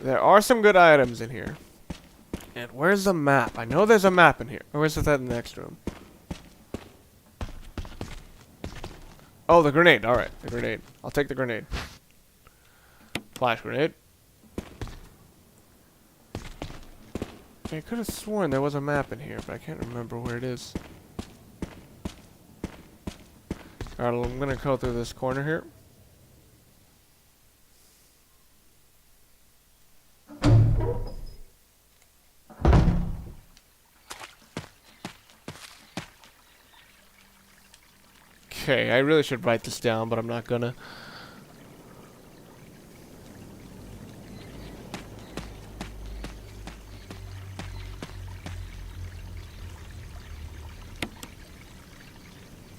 There are some good items in here. And where's the map? I know there's a map in here. Or is it that in the next room? Oh, the grenade. Alright, the grenade. I'll take the grenade. Flash grenade. I could have sworn there was a map in here, but I can't remember where it is. Alright, I'm gonna go through this corner here. Okay, I really should write this down, but I'm not gonna.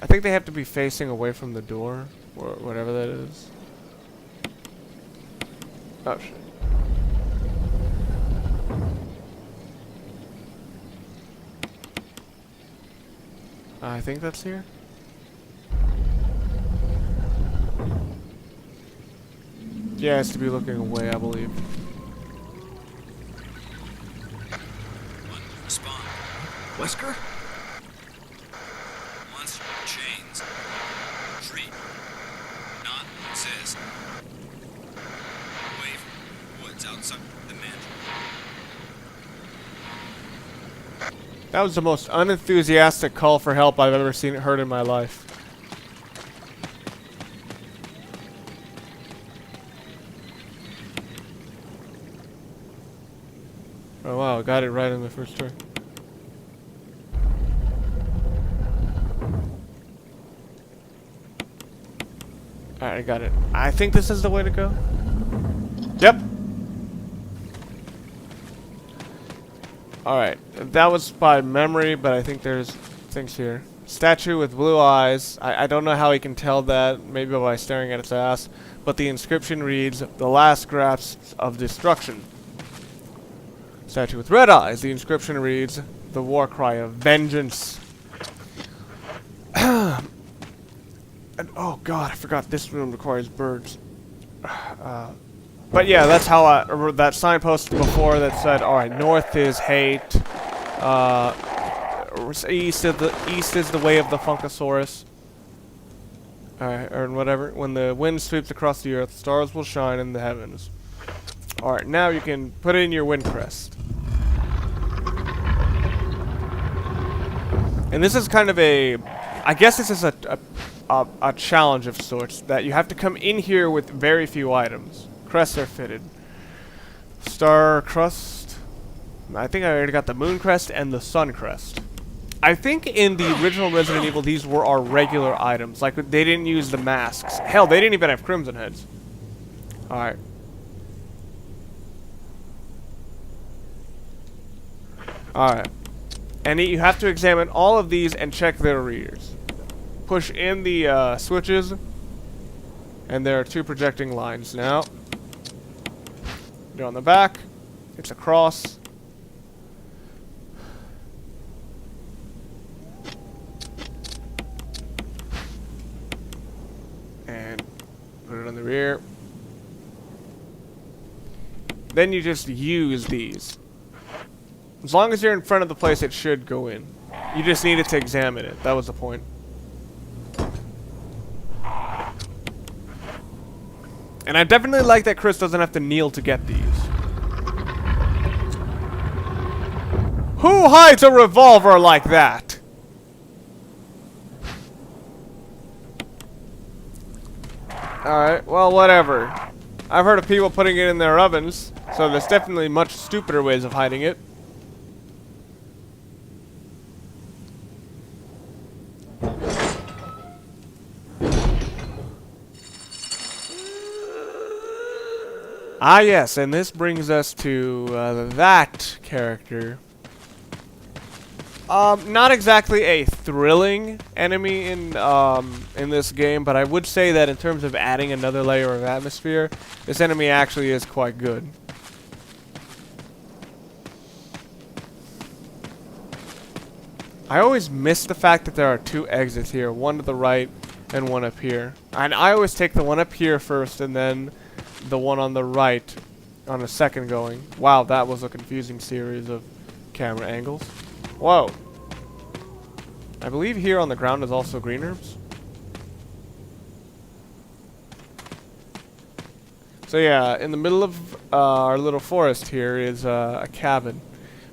I think they have to be facing away from the door, or whatever that is. Oh shit. I think that's here. Yeah, it has to be looking away, I believe. Spawn. Wesker? Monster chains. Treat. Not exist. Away from woods outside the mansion. That was the most unenthusiastic call for help I've ever heard in my life. Oh wow, got it right in the first try. Alright, I got it. I think this is the way to go. Yep. Alright, that was by memory, but I think there's things here. Statue with blue eyes. I don't know how he can tell that, maybe by staring at its ass, but the inscription reads, "The last grasp of destruction." Statue with red eyes. The inscription reads, "The war cry of vengeance." And oh god, I forgot this room requires birds. But yeah, that's how that signpost before that said, "All right, north is hate, east is the way of the Funkasaurus." Or whatever. When the wind sweeps across the earth, stars will shine in the heavens. All right, now you can put in your wind crest. And this is kind of a, I guess this is a challenge of sorts, that you have to come in here with very few items. Crests are fitted. Star crest. I think I already got the moon crest and the sun crest. I think in the original Resident Evil these were our regular items. Like they didn't use the masks. Hell, they didn't even have crimson heads. Alright. Alright. And you have to examine all of these and check their readers. Push in the switches, and there are two projecting lines now. Go on the back. It's a cross. And put it on the rear. Then you just use these. As long as you're in front of the place, it should go in. You just needed to examine it. That was the point. And I definitely like that Chris doesn't have to kneel to get these. Who hides a revolver like that? Alright, well, whatever. I've heard of people putting it in their ovens, so there's definitely much stupider ways of hiding it. Ah yes, and this brings us to that character. Not exactly a thrilling enemy in this game, but I would say that in terms of adding another layer of atmosphere, this enemy actually is quite good. I always miss the fact that there are two exits here, one to the right and one up here. And I always take the one up here first and then the one on the right on a second going. Wow, that was a confusing series of camera angles. Whoa. I believe here on the ground is also green herbs. So yeah, in the middle of our little forest here is a cabin.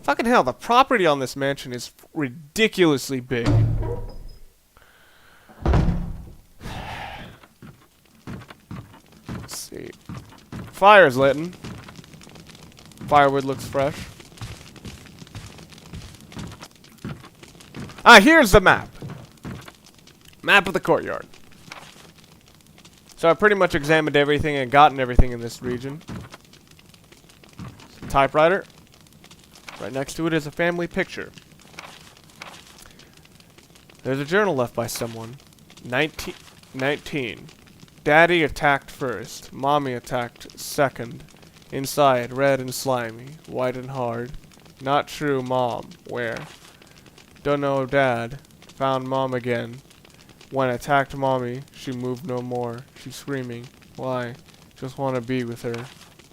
Fucking hell, the property on this mansion is ridiculously big. Let's see. Fire's lit. Firewood looks fresh. Ah, here's the map. Map of the courtyard. So I pretty much examined everything and gotten everything in this region. Typewriter. Right next to it is a family picture. There's a journal left by someone. 19. Daddy attacked first. Mommy attacked second. Inside, red and slimy. White and hard. Not true, Mom. Where? Don't know, Dad. Found Mom again. When I attacked Mommy, she moved no more. She's screaming. Why? Just want to be with her.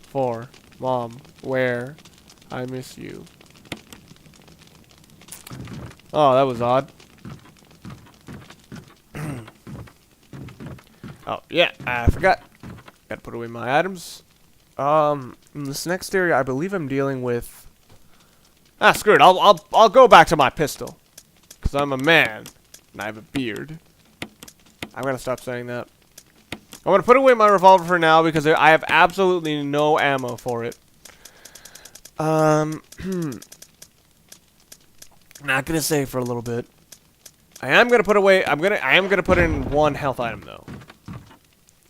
4. Mom. Where? I miss you. Oh, that was odd. Oh, yeah, I forgot. Gotta put away my items. In this next area, I believe I'm dealing with... Ah, screw it. I'll go back to my pistol. Because I'm a man. And I have a beard. I'm gonna stop saying that. I'm gonna put away my revolver for now because I have absolutely no ammo for it. Not gonna save for a little bit. I am gonna put in 1 health item though.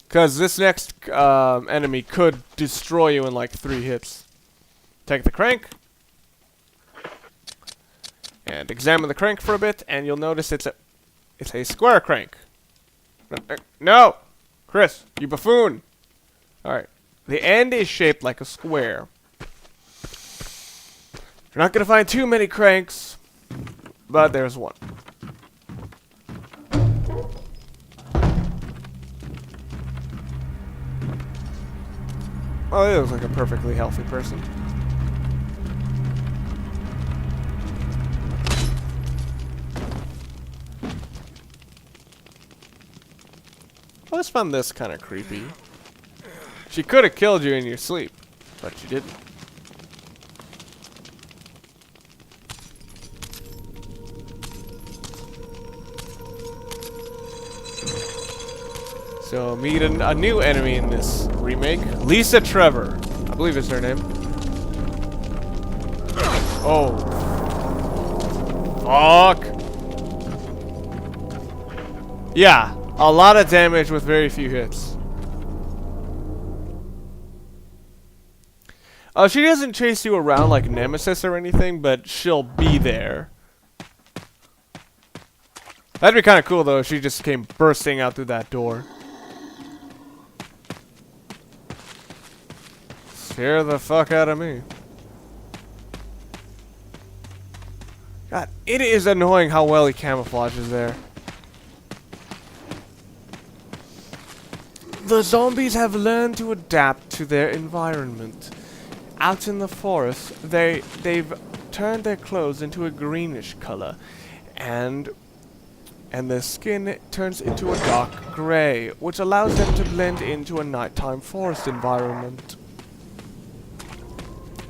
Cause this next enemy could destroy you in like 3 hits. Take the crank. And examine the crank for a bit, and you'll notice it's a square crank. No! Chris, you buffoon! Alright. The end is shaped like a square. You're not gonna find too many cranks, but there's one. Oh, he looks like a perfectly healthy person. I always found this kind of creepy. She could have killed you in your sleep, but she didn't. So meet a new enemy in this remake, Lisa Trevor. I believe is her name. Oh. Fuck. Yeah. A lot of damage with very few hits. She doesn't chase you around like Nemesis or anything, but she'll be there. That'd be kind of cool though if she just came bursting out through that door. Scare the fuck out of me. God, it is annoying how well he camouflages there. The zombies have learned to adapt to their environment. Out in the forest, they've turned their clothes into a greenish color, and their skin turns into a dark gray, which allows them to blend into a nighttime forest environment.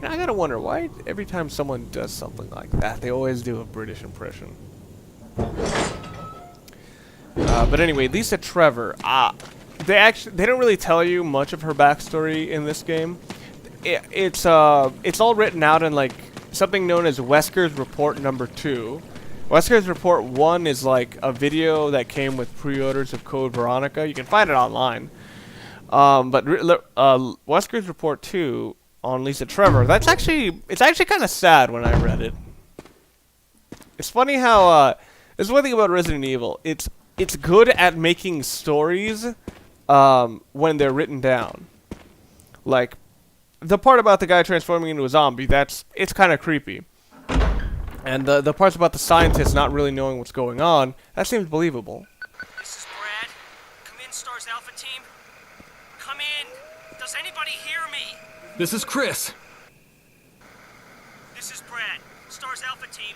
Now I gotta wonder why every time someone does something like that, they always do a British impression. But anyway, Lisa Trevor. They don't really tell you much of her backstory in this game. It's all written out in like something known as Wesker's Report Number 2. Wesker's Report 1 is like a video that came with pre-orders of Code Veronica. You can find it online. But Wesker's Report 2 on Lisa Trevor. It's actually kind of sad when I read it. It's funny how there's one thing about Resident Evil. It's good at making stories when they're written down. Like the part about the guy transforming into a zombie, it's kind of creepy. And the parts about the scientists not really knowing what's going on, that seems believable. This is Brad. Come in, Stars Alpha Team. Come in. Does anybody hear hear me? This is Chris. This is Brad. Stars Alpha Team.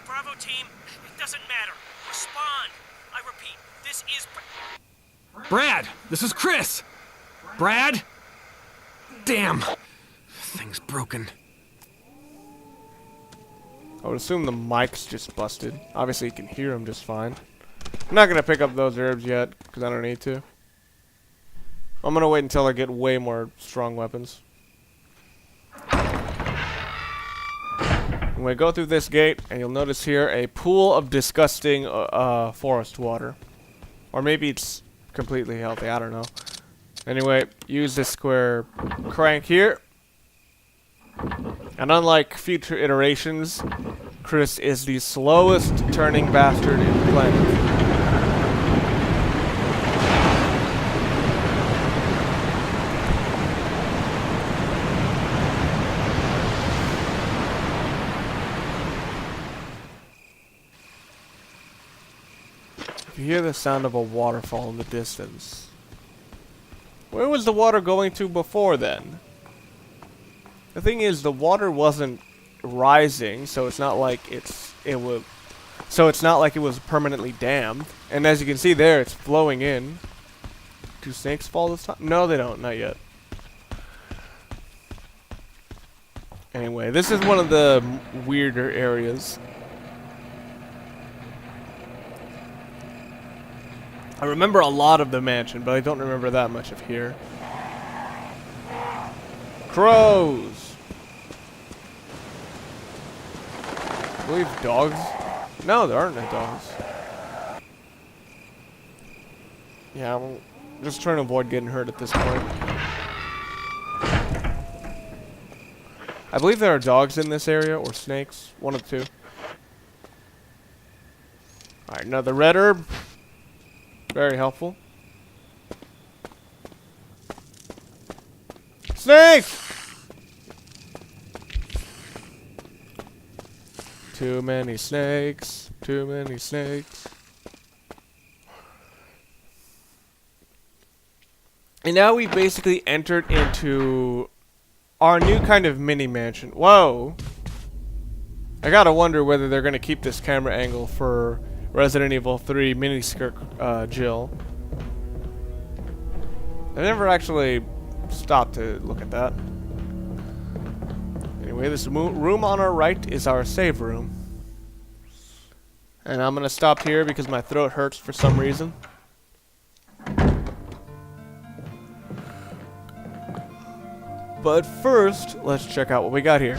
Bravo Team. It doesn't matter. Respond. I repeat, this is Brad, this is Chris. Brad? Damn. Thing's broken. I would assume the mic's just busted. Obviously, you can hear him just fine. I'm not going to pick up those herbs yet, because I don't need to. I'm going to wait until I get way more strong weapons. Anyway, go through this gate, and you'll notice here a pool of disgusting forest water. Or maybe it's completely healthy, I don't know. Anyway, use this square crank here. And unlike future iterations, Chris is the slowest turning bastard in the planet. You hear the sound of a waterfall in the distance. Where was the water going to before then? The thing is, the water wasn't rising, so it's not like it was permanently dammed. And as you can see there, it's flowing in. Do snakes fall this time? No, they don't. Not yet. Anyway, this is one of the weirder areas. I remember a lot of the mansion, but I don't remember that much of here. Crows! I believe dogs? No, there aren't no dogs. Yeah, I'm just trying to avoid getting hurt at this point. I believe there are dogs in this area, or snakes. One of the two. Alright, another red herb. Very helpful. Snakes! Too many snakes. Too many snakes. And now we basically entered into our new kind of mini mansion. Whoa! I gotta wonder whether they're gonna keep this camera angle for Resident Evil 3 miniskirt Jill. I never actually stopped to look at that. Anyway, this room on our right is our save room. And I'm gonna stop here because my throat hurts for some reason. But first, let's check out what we got here.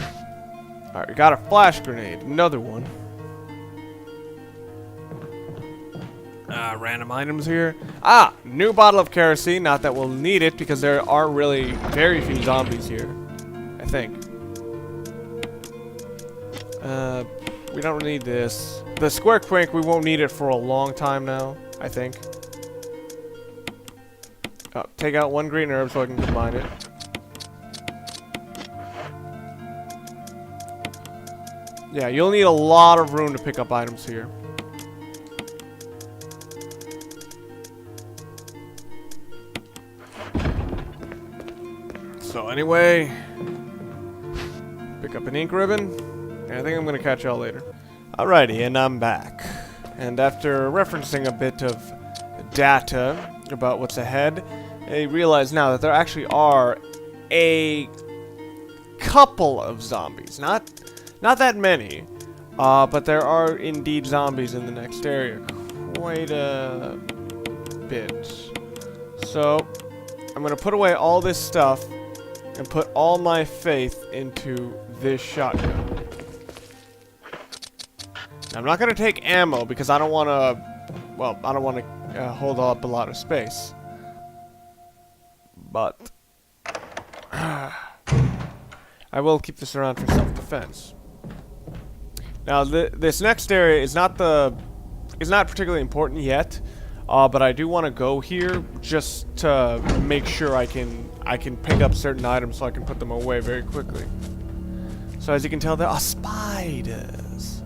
Alright, we got a flash grenade, another one. Random items here. Ah, new bottle of kerosene. Not that we'll need it because there are really very few zombies here, I think. We don't need this. The square crank, we won't need it for a long time now, I think. Oh, take out one green herb so I can combine it. Yeah, you'll need a lot of room to pick up items here. So anyway, pick up an ink ribbon, and I think I'm going to catch y'all later. Alrighty, and I'm back. And after referencing a bit of data about what's ahead, I realize now that there actually are a couple of zombies. Not that many, but there are indeed zombies in the next area. Quite a bit. So, I'm going to put away all this stuff and put all my faith into this shotgun. Now, I'm not going to take ammo because I don't want to, well, I don't want to hold up a lot of space. But I will keep this around for self-defense. Now, this next area is not particularly important yet, but I do want to go here just to make sure I can pick up certain items so I can put them away very quickly. So as you can tell, there are spiders.